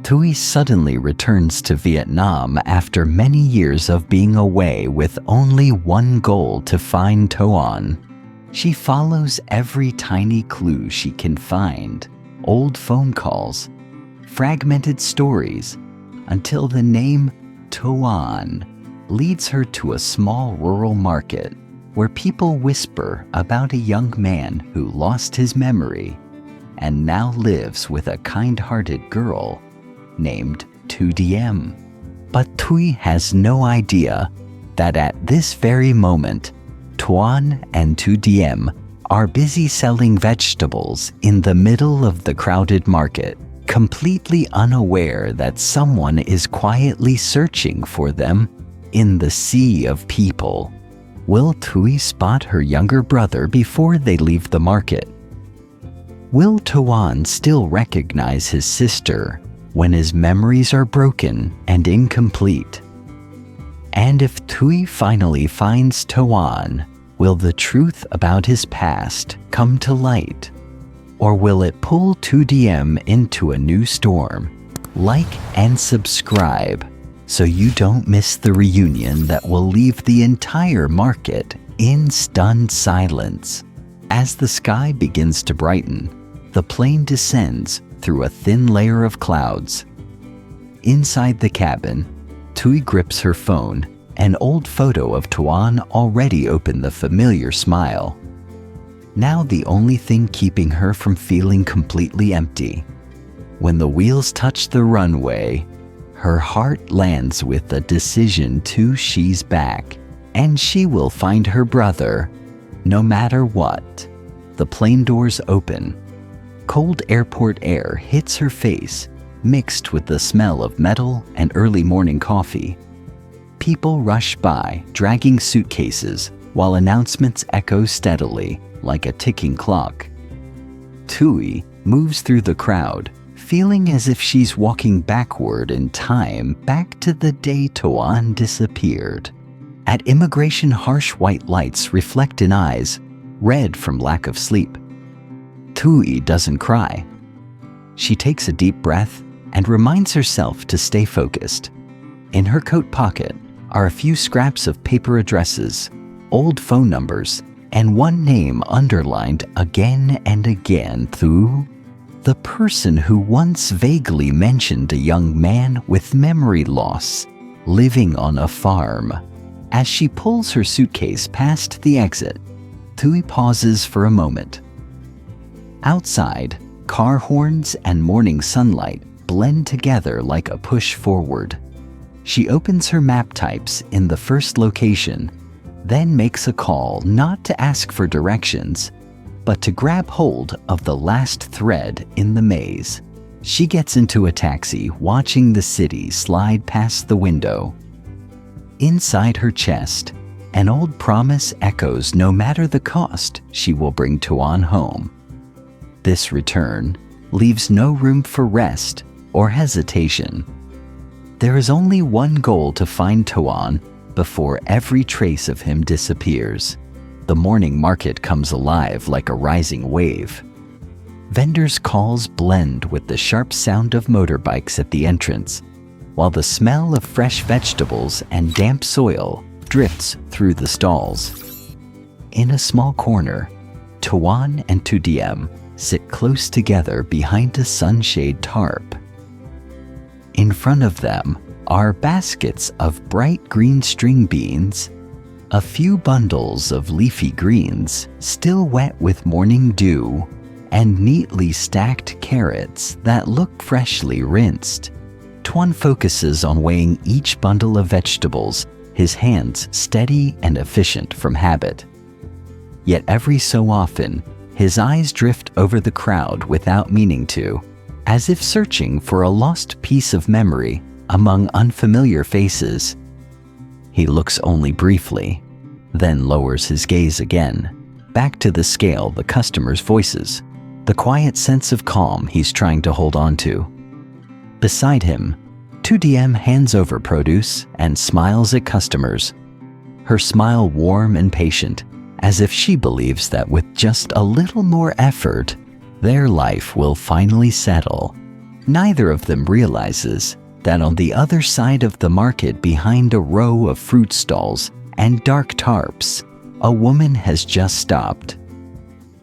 Thuy suddenly returns to Vietnam after many years of being away with only one goal: to find Toan. She follows every tiny clue she can find, old phone calls, fragmented stories, until the name Toan leads her to a small rural market where people whisper about a young man who lost his memory and now lives with a kind-hearted girl named lytudiem. But Thuy has no idea that at this very moment, Tuan and lytudiem are busy selling vegetables in the middle of the crowded market, completely unaware that someone is quietly searching for them in the sea of people. Will Thuy spot her younger brother before they leave the market? Will Toan still recognize his sister when his memories are broken and incomplete? And if Thuy finally finds Toan, will the truth about his past come to light? Or will it pull lytudiem into a new storm? Like and subscribe so you don't miss the reunion that will leave the entire market in stunned silence. As the sky begins to brighten, the plane descends through a thin layer of clouds. Inside the cabin, Thuy grips her phone, an old photo of Tuan already opened the familiar smile. Now the only thing keeping her from feeling completely empty. When the wheels touch the runway, her heart lands with the decision to she's back, and she will find her brother, no matter what. The plane doors open. Cold airport air hits her face, mixed with the smell of metal and early morning coffee. People rush by, dragging suitcases, while announcements echo steadily, like a ticking clock. Thuy moves through the crowd, feeling as if she's walking backward in time, back to the day Toan disappeared. At immigration, harsh white lights reflect in eyes, red from lack of sleep. Thuy doesn't cry. She takes a deep breath and reminds herself to stay focused. In her coat pocket are a few scraps of paper addresses, old phone numbers, and one name underlined again and again: Thuy, the person who once vaguely mentioned a young man with memory loss, living on a farm. As she pulls her suitcase past the exit, Thuy pauses for a moment. Outside, car horns and morning sunlight blend together like a push forward. She opens her map types in the first location, then makes a call not to ask for directions, but to grab hold of the last thread in the maze. She gets into a taxi, watching the city slide past the window. Inside her chest, an old promise echoes: no matter the cost, she will bring Tuan home. This return leaves no room for rest or hesitation. There is only one goal: to find Tuan before every trace of him disappears. The morning market comes alive like a rising wave. Vendors' calls blend with the sharp sound of motorbikes at the entrance, while the smell of fresh vegetables and damp soil drifts through the stalls. In a small corner, Tuan and lytudiem sit close together behind a sunshade tarp. In front of them are baskets of bright green string beans, a few bundles of leafy greens still wet with morning dew, and neatly stacked carrots that look freshly rinsed. Tuan focuses on weighing each bundle of vegetables, his hands steady and efficient from habit. Yet every so often, his eyes drift over the crowd without meaning to, as if searching for a lost piece of memory among unfamiliar faces. He looks only briefly, then lowers his gaze again, back to the scale, the customers' voices, the quiet sense of calm he's trying to hold on to. Beside him, lytudiem hands over produce and smiles at customers, her smile warm and patient, as if she believes that with just a little more effort, their life will finally settle. Neither of them realizes that on the other side of the market, behind a row of fruit stalls and dark tarps, a woman has just stopped.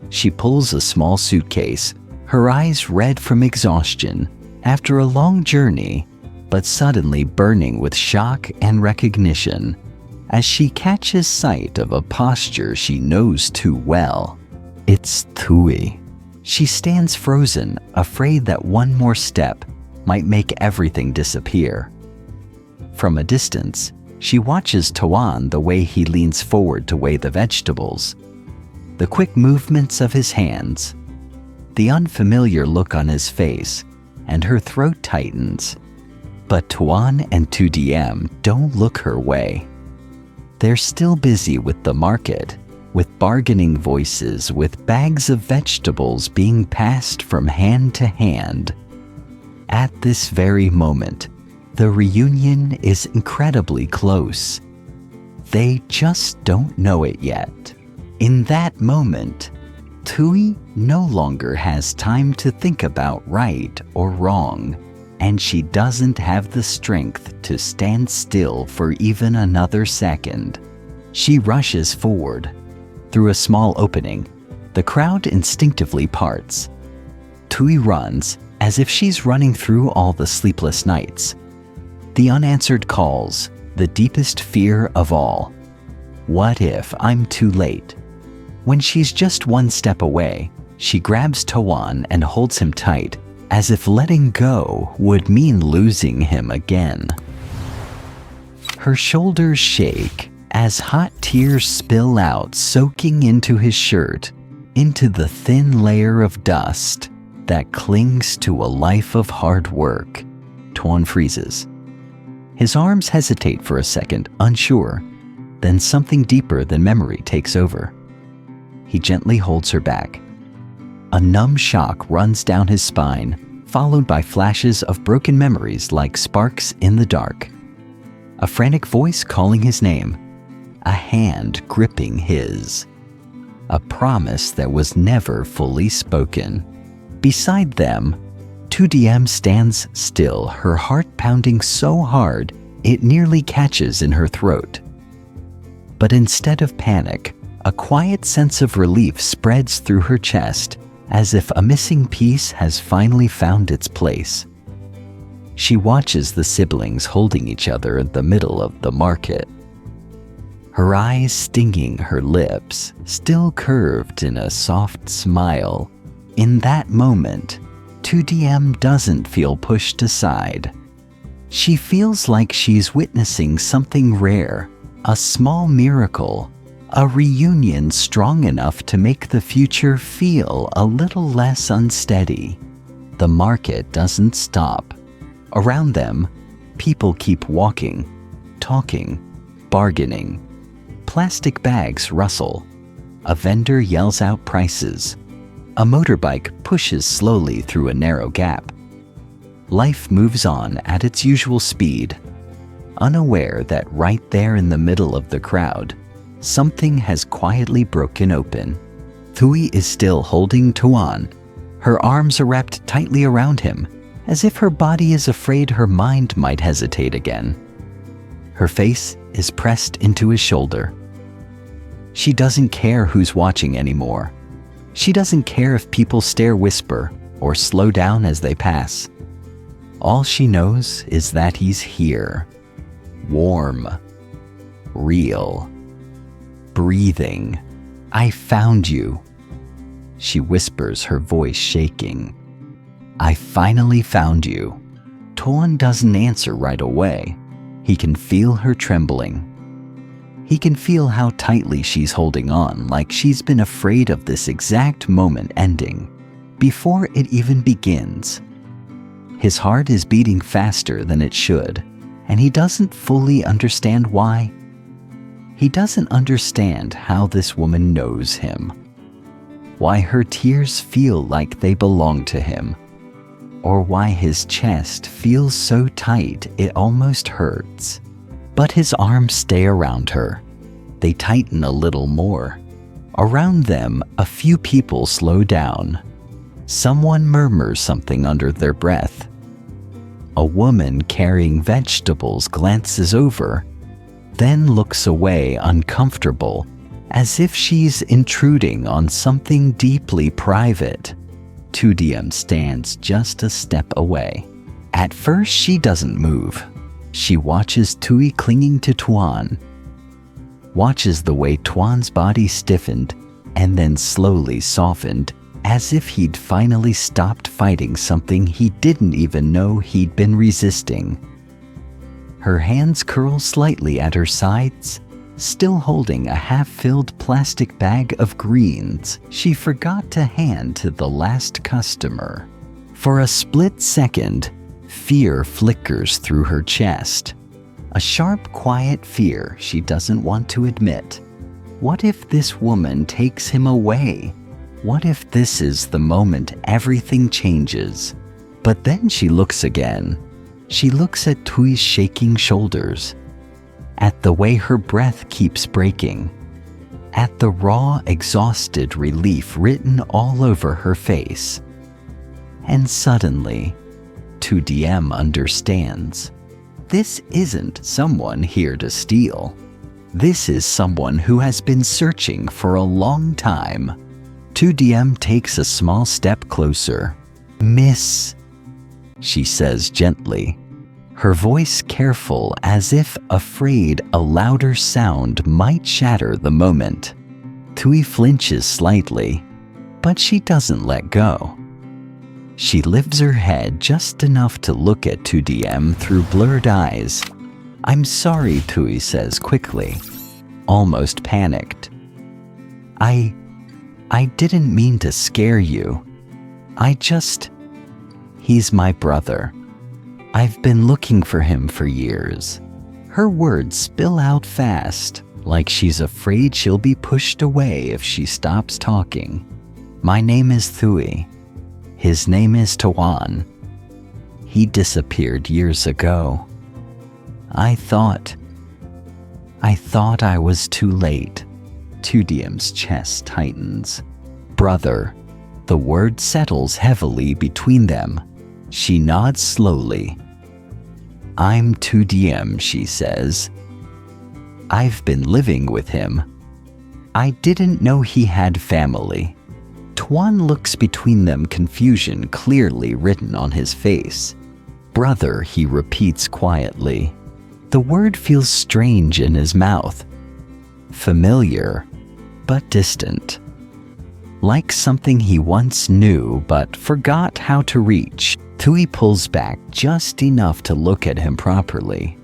She pulls a small suitcase, her eyes red from exhaustion after a long journey, but suddenly burning with shock and recognition as she catches sight of a posture she knows too well. It's Thuy. She stands frozen, afraid that one more step might make everything disappear. From a distance, she watches Toan, the way he leans forward to weigh the vegetables, the quick movements of his hands, the unfamiliar look on his face, and her throat tightens. But Tuan and lytudiem don't look her way. They're still busy with the market, with bargaining voices, with bags of vegetables being passed from hand to hand. At this very moment, the reunion is incredibly close. They just don't know it yet. In that moment, Thuy no longer has time to think about right or wrong, and she doesn't have the strength to stand still for even another second. She rushes forward. Through a small opening, the crowd instinctively parts. Thuy runs as if she's running through all the sleepless nights, the unanswered calls, the deepest fear of all. What if I'm too late? When she's just one step away, she grabs Toan and holds him tight, as if letting go would mean losing him again. Her shoulders shake as hot tears spill out, soaking into his shirt, into the thin layer of dust that clings to a life of hard work. Tuan freezes. His arms hesitate for a second, unsure. Then something deeper than memory takes over. He gently holds her back. A numb shock runs down his spine, followed by flashes of broken memories like sparks in the dark. A frantic voice calling his name, a hand gripping his. A promise that was never fully spoken. Beside them, lytudiem stands still, her heart pounding so hard it nearly catches in her throat. But instead of panic, a quiet sense of relief spreads through her chest, as if a missing piece has finally found its place. She watches the siblings holding each other in the middle of the market, her eyes stinging her lips, still curved in a soft smile. In that moment, lytudiem doesn't feel pushed aside. She feels like she's witnessing something rare, a small miracle, a reunion strong enough to make the future feel a little less unsteady. The market doesn't stop. Around them, people keep walking, talking, bargaining. Plastic bags rustle. A vendor yells out prices. A motorbike pushes slowly through a narrow gap. Life moves on at its usual speed, unaware that right there in the middle of the crowd, something has quietly broken open. Thuy is still holding Tuan. Her arms are wrapped tightly around him, as if her body is afraid her mind might hesitate again. Her face is pressed into his shoulder. She doesn't care who's watching anymore. She doesn't care if people stare, whisper, or slow down as they pass. All she knows is that he's here. Warm. Real. Breathing. I found you. She whispers, her voice shaking. I finally found you. Toan doesn't answer right away. He can feel her trembling. He can feel how tightly she's holding on, like she's been afraid of this exact moment ending, before it even begins. His heart is beating faster than it should, and he doesn't fully understand why. He doesn't understand how this woman knows him, why her tears feel like they belong to him, or why his chest feels so tight it almost hurts. But his arms stay around her. They tighten a little more. Around them, a few people slow down. Someone murmurs something under their breath, A woman carrying vegetables glances over, then looks away uncomfortable, as if she's intruding on something deeply private. Lytudiem stands just a step away. At first, she doesn't move. She watches Thuy clinging to Toan, watches the way Tuan's body stiffened and then slowly softened, as if he'd finally stopped fighting something he didn't even know he'd been resisting. Her hands curl slightly at her sides, still holding a half-filled plastic bag of greens she forgot to hand to the last customer. For a split second, fear flickers through her chest. A sharp, quiet fear she doesn't want to admit. What if this woman takes him away? What if this is the moment everything changes? But then she looks again. She looks at Thuy's shaking shoulders, at the way her breath keeps breaking, at the raw, exhausted relief written all over her face. And suddenly, Lytudiem understands. This isn't someone here to steal. This is someone who has been searching for a long time. Lytudiem takes a small step closer. "Miss," she says gently, her voice careful, as if afraid a louder sound might shatter the moment. Thuy flinches slightly, but she doesn't let go. She lifts her head just enough to look at Lytudiem through blurred eyes. "I'm sorry," Thuy says quickly, almost panicked. I didn't mean to scare you. He's my brother. I've been looking for him for years." Her words spill out fast, like she's afraid she'll be pushed away if she stops talking. "My name is Thuy. His name is Toan. He disappeared years ago. I thought I was too late." Lytudiem's chest tightens. "Brother." The word settles heavily between them. She nods slowly. "I'm Lytudiem," she says. "I've been living with him. I didn't know he had family." Tuan looks between them, confusion clearly written on his face. "Brother," he repeats quietly. The word feels strange in his mouth. Familiar, but distant. Like something he once knew but forgot how to reach. Thuy pulls back just enough to look at him properly.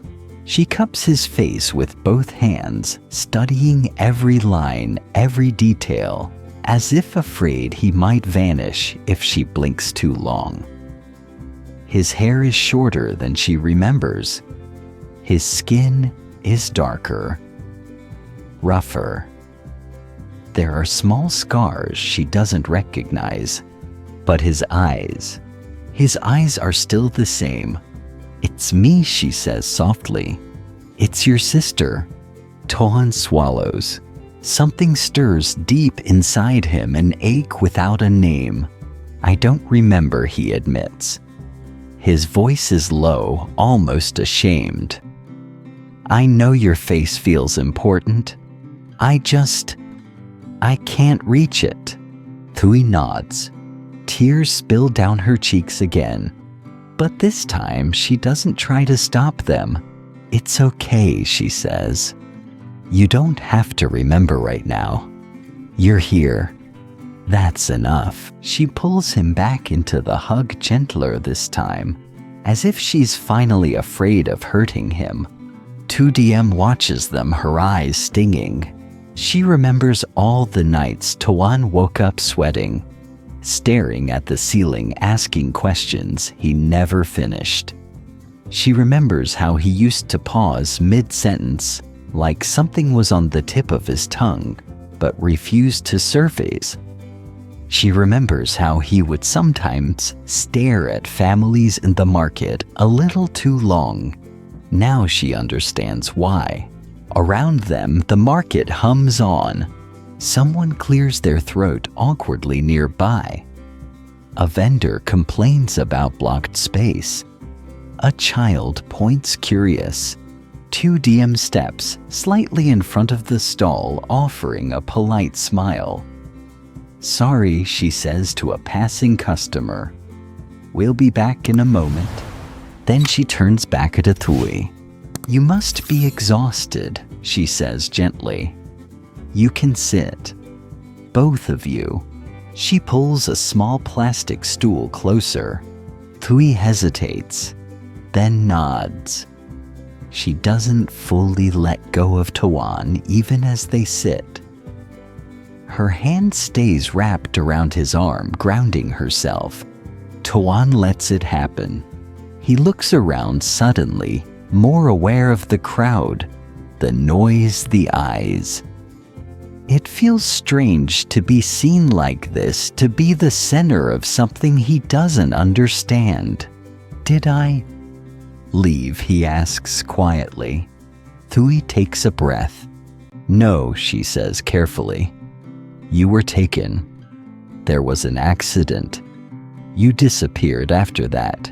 She cups his face with both hands, studying every line, every detail, as if afraid he might vanish if she blinks too long. His hair is shorter than she remembers. His skin is darker, rougher. There are small scars she doesn't recognize, but his eyes are still the same. "It's me," she says softly. "It's your sister." Toan swallows. Something stirs deep inside him, an ache without a name. "I don't remember," he admits. His voice is low, almost ashamed. "I know your face feels important. I can't reach it." Thuy nods. Tears spill down her cheeks again. But this time, she doesn't try to stop them. "It's okay," she says. "You don't have to remember right now. You're here. That's enough." She pulls him back into the hug, gentler this time, as if she's finally afraid of hurting him. Lytudiem watches them, her eyes stinging. She remembers all the nights Toan woke up sweating, staring at the ceiling, asking questions he never finished. She remembers how he used to pause mid-sentence, like something was on the tip of his tongue, but refused to surface. She remembers how he would sometimes stare at families in the market a little too long. Now she understands why. Around them, the market hums on. Someone clears their throat awkwardly nearby. A vendor complains about blocked space. A child points curious. Lytudiem steps slightly in front of the stall, offering a polite smile. "Sorry," she says to a passing customer. "We'll be back in a moment." Then she turns back at Thuy. "You must be exhausted," she says gently. "You can sit. Both of you." She pulls a small plastic stool closer. Thuy hesitates, then nods. She doesn't fully let go of Toan even as they sit. Her hand stays wrapped around his arm, grounding herself. Toan lets it happen. He looks around suddenly, more aware of the crowd, the noise, the eyes. It feels strange to be seen like this, to be the center of something he doesn't understand. "Did I leave?" he asks quietly. Thuy takes a breath. "No," she says carefully. "You were taken. There was an accident. You disappeared after that."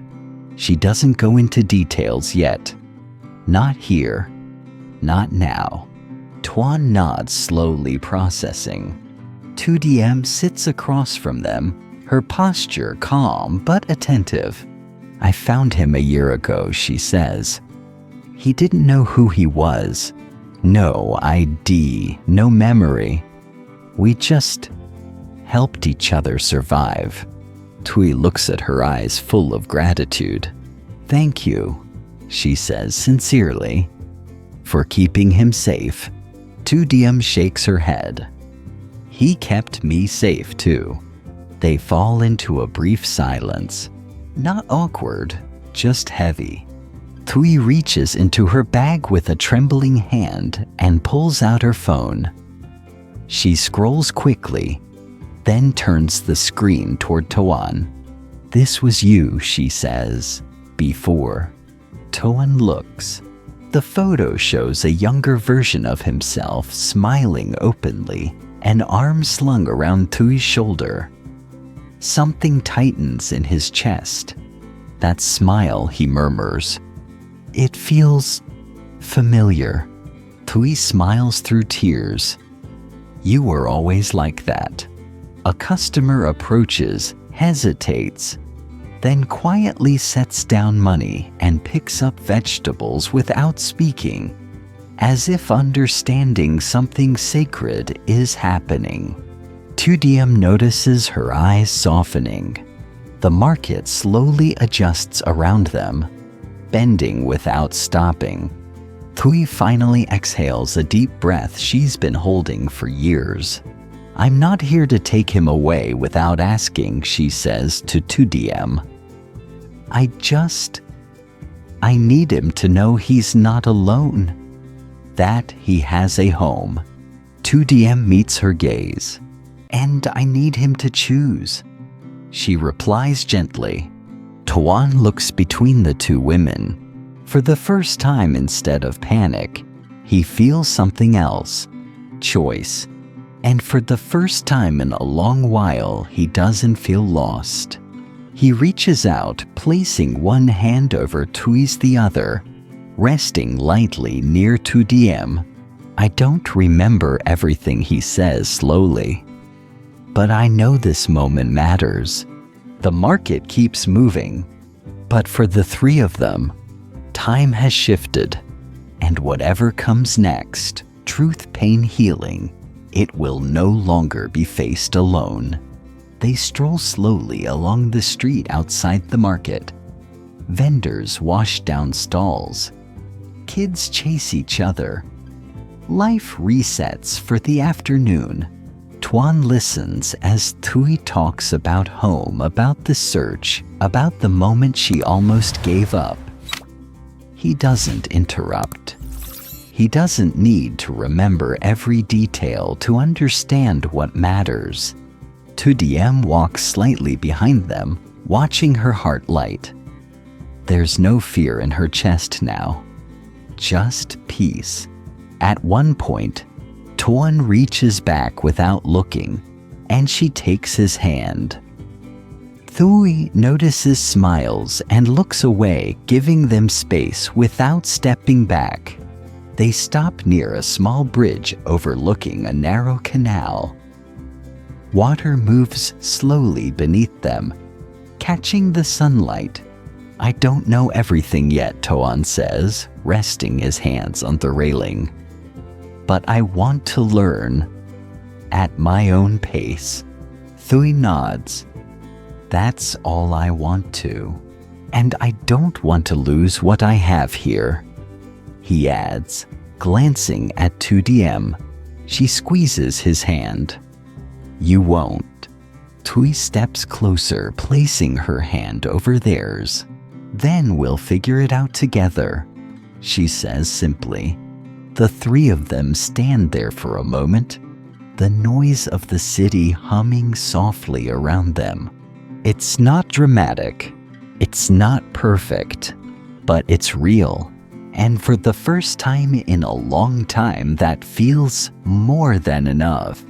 She doesn't go into details yet. "Not here. Not now." Tuan nods, slowly processing. Lytudiem sits across from them, her posture calm but attentive. "I found him a year ago," she says. "He didn't know who he was. No ID, no memory. We just helped each other survive." Thuy looks at her, eyes full of gratitude. "Thank you," she says sincerely, "for keeping him safe." Lytudiem shakes her head. "He kept me safe too." They fall into a brief silence. Not awkward, just heavy. Thuy reaches into her bag with a trembling hand and pulls out her phone. She scrolls quickly, then turns the screen toward Toan. "This was you," she says, "before." Toan looks. The photo shows a younger version of himself, smiling openly, an arm slung around Thuy's shoulder. Something tightens in his chest. "That smile," he murmurs. "It feels familiar." Thuy smiles through tears. "You were always like that." A customer approaches, hesitates, then quietly sets down money and picks up vegetables without speaking, as if understanding something sacred is happening. Lytudiem notices her eyes softening. The market slowly adjusts around them, bending without stopping. Thuy finally exhales a deep breath she's been holding for years. "I'm not here to take him away without asking," she says to Lytudiem. I need him to know he's not alone, that he has a home." Lytudiem meets her gaze. "And I need him to choose," she replies gently. Toan looks between the two women. For the first time, instead of panic, he feels something else, choice. And for the first time in a long while, he doesn't feel lost. He reaches out, placing one hand over Thuy's the other, resting lightly near Lytudiem. "I don't remember everything," he says slowly, "but I know this moment matters." The market keeps moving, but for the three of them, time has shifted, and whatever comes next, truth, pain, healing, it will no longer be faced alone. They stroll slowly along the street outside the market. Vendors wash down stalls. Kids chase each other. Life resets for the afternoon. Tuan listens as Thuy talks about home, about the search, about the moment she almost gave up. He doesn't interrupt. He doesn't need to remember every detail to understand what matters. Lytudiem walks slightly behind them, watching her heart light. There's no fear in her chest now, just peace. At one point, Toan reaches back without looking, and she takes his hand. Thuy notices smiles and looks away, giving them space without stepping back. They stop near a small bridge overlooking a narrow canal. Water moves slowly beneath them, catching the sunlight. "I don't know everything yet," Toan says, resting his hands on the railing. "But I want to learn at my own pace." Thuy nods. "That's all I want to. And I don't want to lose what I have here," he adds, glancing at lytudiem. She squeezes his hand. "You won't." Thuy steps closer, placing her hand over theirs. "Then we'll figure it out together," she says simply. The three of them stand there for a moment, the noise of the city humming softly around them. It's not dramatic, it's not perfect, but it's real. And for the first time in a long time, that feels more than enough.